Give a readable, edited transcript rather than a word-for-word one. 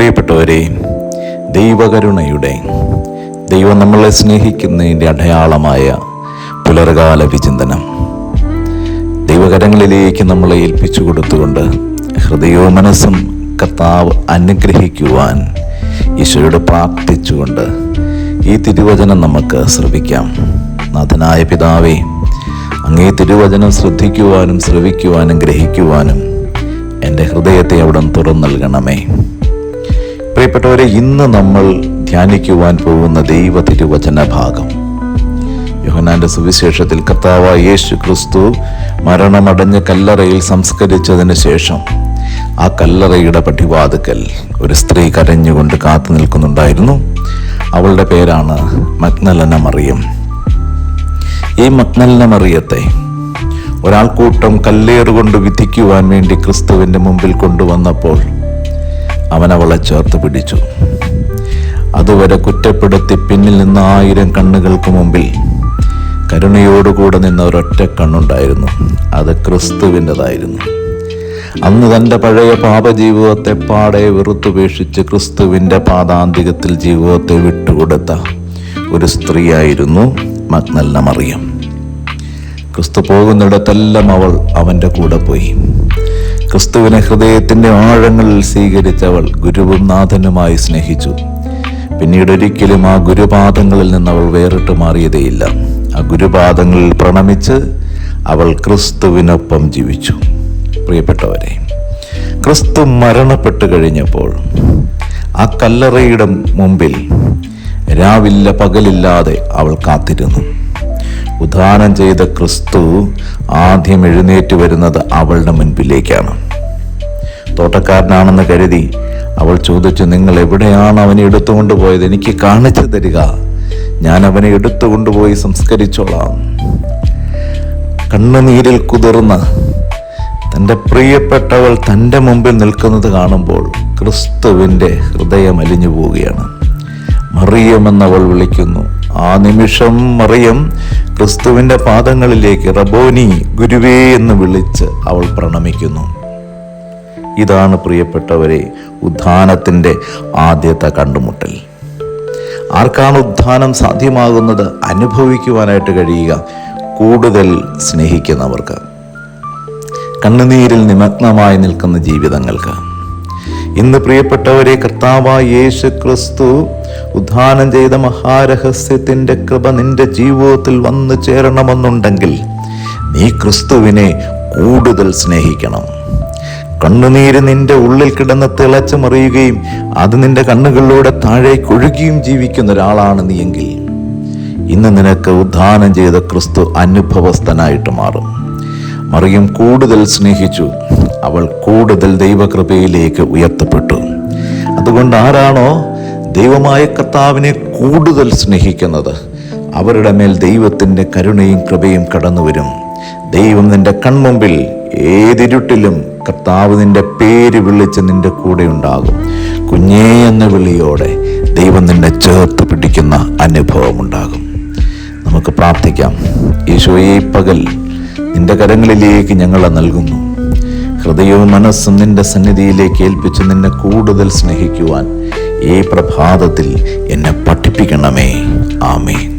പ്രിയപ്പെട്ടവരെ, ദൈവകരുണയുടെ, ദൈവം നമ്മളെ സ്നേഹിക്കുന്നതിൻ്റെ അടയാളമായ പുലർകാല വിചിന്തനം ദൈവകരങ്ങളിലേക്ക് നമ്മളെ ഏൽപ്പിച്ചു കൊടുത്തുകൊണ്ട് ഹൃദയവും മനസ്സും കർത്താവ് അനുഗ്രഹിക്കുവാൻ ഈശോയോട് പ്രാർത്ഥിച്ചുകൊണ്ട് ഈ തിരുവചനം നമുക്ക് ശ്രവിക്കാം. നാഥനായ പിതാവേ, അങ്ങേ തിരുവചനം ശ്രദ്ധിക്കുവാനും ശ്രവിക്കുവാനും ഗ്രഹിക്കുവാനും എൻ്റെ ഹൃദയത്തെ അവിടം തുറന്നു നൽകണമേ. പ്രിയപ്പെട്ടവരെ, ഇന്ന് നമ്മൾ ധ്യാനിക്കുവാൻ പോകുന്ന ദൈവ തിരുവചന ഭാഗം യോഹന്നാന്റെ സുവിശേഷത്തിൽ കർത്താവായ യേശു ക്രിസ്തു മരണമടഞ്ഞ കല്ലറയിൽ സംസ്കരിച്ചതിന് ശേഷം ആ കല്ലറയുടെ പടിവാതിക്കൽ ഒരു സ്ത്രീ കരഞ്ഞുകൊണ്ട് കാത്തു നിൽക്കുന്നുണ്ടായിരുന്നു. അവളുടെ പേരാണ് മഗ്ദലന മറിയം. ഈ മഗ്ദലന മറിയത്തെ ഒരാൾക്കൂട്ടം കല്ലേറുകൊണ്ട് വിധിക്കുവാൻ വേണ്ടി ക്രിസ്തുവിൻ്റെ മുമ്പിൽ കൊണ്ടുവന്നപ്പോൾ അവൻ അവളെ ചേർത്ത് പിടിച്ചു. അതുവരെ കുറ്റപ്പെടുത്തി പിന്നിൽ നിന്ന 1000 കണ്ണുകൾക്ക് മുമ്പിൽ കരുണയോടുകൂടെ നിന്ന ഒരൊറ്റ കണ്ണുണ്ടായിരുന്നു. അത് ക്രിസ്തുവിൻ്റെതായിരുന്നു. അന്ന് തൻ്റെ പഴയ പാപജീവിതത്തെ പാടെ വെറുത്തുപേക്ഷിച്ച് ക്രിസ്തുവിൻ്റെ പാദാന്തികത്തിൽ ജീവിതത്തെ വിട്ടുകൊടുത്ത ഒരു സ്ത്രീയായിരുന്നു മഗ്ദലന മറിയം. ക്രിസ്തു പോകുന്നിടത്തെല്ലാം അവൾ അവൻ്റെ കൂടെ പോയി. ക്രിസ്തുവിനെ ഹൃദയത്തിൻ്റെ ആഴങ്ങളിൽ സ്വീകരിച്ചവൾ ഗുരുവും നാഥനുമായി സ്നേഹിച്ചു. പിന്നീട് ഒരിക്കലും ആ ഗുരുപാദങ്ങളിൽ നിന്ന് അവൾ വേറിട്ട് മാറിയതേയില്ല. ആ ഗുരുപാദങ്ങളിൽ പ്രണമിച്ച് അവൾ ക്രിസ്തുവിനൊപ്പം ജീവിച്ചു. പ്രിയപ്പെട്ടവരെ, ക്രിസ്തു മരണപ്പെട്ട് കഴിഞ്ഞപ്പോൾ ആ കല്ലറയുടെ മുമ്പിൽ രാവില്ല പകലില്ലാതെ അവൾ കാത്തിരുന്നു. ഉദ്ധാനം ചെയ്ത ക്രിസ്തു ആദ്യം എഴുന്നേറ്റ് വരുന്നത് അവളുടെ മുൻപിലേക്കാണ്. തോട്ടക്കാരനാണെന്ന് കരുതി അവൾ ചോദിച്ചു, നിങ്ങൾ എവിടെയാണ് അവനെ എടുത്തുകൊണ്ട് പോയത്? എനിക്ക് കാണിച്ചു തരിക, ഞാൻ അവനെ എടുത്തുകൊണ്ടുപോയി സംസ്കരിച്ചോളാം. കണ്ണുനീരിൽ കുതിർന്ന് തൻ്റെ പ്രിയപ്പെട്ടവൾ തൻ്റെ മുമ്പിൽ നിൽക്കുന്നത് കാണുമ്പോൾ ക്രിസ്തുവിൻ്റെ ഹൃദയം അലിഞ്ഞു പോവുകയാണ്. മറിയം എന്നവൾ വിളിക്കുന്നു. ആ നിമിഷം മറിയം ക്രിസ്തുവിൻ്റെ പാദങ്ങളിലേക്ക് റബോനി, ഗുരുവേ എന്ന് വിളിച്ച് അവൾ പ്രണമിക്കുന്നു. ഇതാണ് പ്രിയപ്പെട്ടവരെ ഉദ്ധാനത്തിൻ്റെ ആദ്യത്തെ കണ്ടുമുട്ടൽ. ആർക്കാണ് ഉദ്ധാനം സാധ്യമാകുന്നത്? അനുഭവിക്കുവാനായിട്ട് കഴിയുക കൂടുതൽ സ്നേഹിക്കുന്നവർക്ക്, കണ്ണുനീരിൽ നിമഗ്നമായി നിൽക്കുന്ന ജീവിതങ്ങൾക്ക്. ഇന്ന് പ്രിയപ്പെട്ടവരെ, കർത്താവായ യേശു ക്രിസ്തു ഉദ്ധാനം ചെയ്ത മഹാരഹസ്യത്തിൻ്റെ കൃപ നിന്റെ ജീവിതത്തിൽ വന്നു ചേരണമെന്നുണ്ടെങ്കിൽ നീ ക്രിസ്തുവിനെ കൂടുതൽ സ്നേഹിക്കണം. കണ്ണുനീര് നിന്റെ ഉള്ളിൽ കിടന്ന് തിളച്ചു മറിയുകയും അത് നിന്റെ കണ്ണുകളിലൂടെ താഴേക്കൊഴുകിയും ജീവിക്കുന്ന ഒരാളാണ് നീയെങ്കിൽ ഇന്ന് നിനക്ക് ഉദ്ധാനം ചെയ്ത ക്രിസ്തു അനുഭവസ്ഥനായിട്ട് മാറും. മറിയം കൂടുതൽ സ്നേഹിച്ചു. അവൾ കൂടുതൽ ദൈവകൃപയിലേക്ക് ഉയർത്തപ്പെട്ടു. അതുകൊണ്ട് ആരാണോ ദൈവമായ കർത്താവിനെ കൂടുതൽ സ്നേഹിക്കുന്നത് അവരുടെ മേൽ ദൈവത്തിൻ്റെ കരുണയും കൃപയും കടന്നു വരും. ദൈവം നിന്റെ കൺമുമ്പിൽ ഏതിരുട്ടിലും കർത്താവ് നിന്റെ പേര് വിളിച്ച് നിന്റെ കൂടെ ഉണ്ടാകും. കുഞ്ഞേ എന്ന വിളിയോടെ ദൈവം നിന്നെ ചേർത്ത് പിടിക്കുന്ന അനുഭവം ഉണ്ടാകും. നമുക്ക് പ്രാർത്ഥിക്കാം. ഈശോയെ, പകൽ നിന്റെ കരങ്ങളിലേക്ക് ഞങ്ങളെ നൽകുന്നു. ഹൃദയവും മനസ്സും നിന്റെ സന്നിധിയിലേക്ക് ഏൽപ്പിച്ച് നിന്നെ കൂടുതൽ സ്നേഹിക്കുവാൻ ഈ പ്രഭാതത്തിൽ എന്നെ പഠിപ്പിക്കണമേ. ആമേൻ.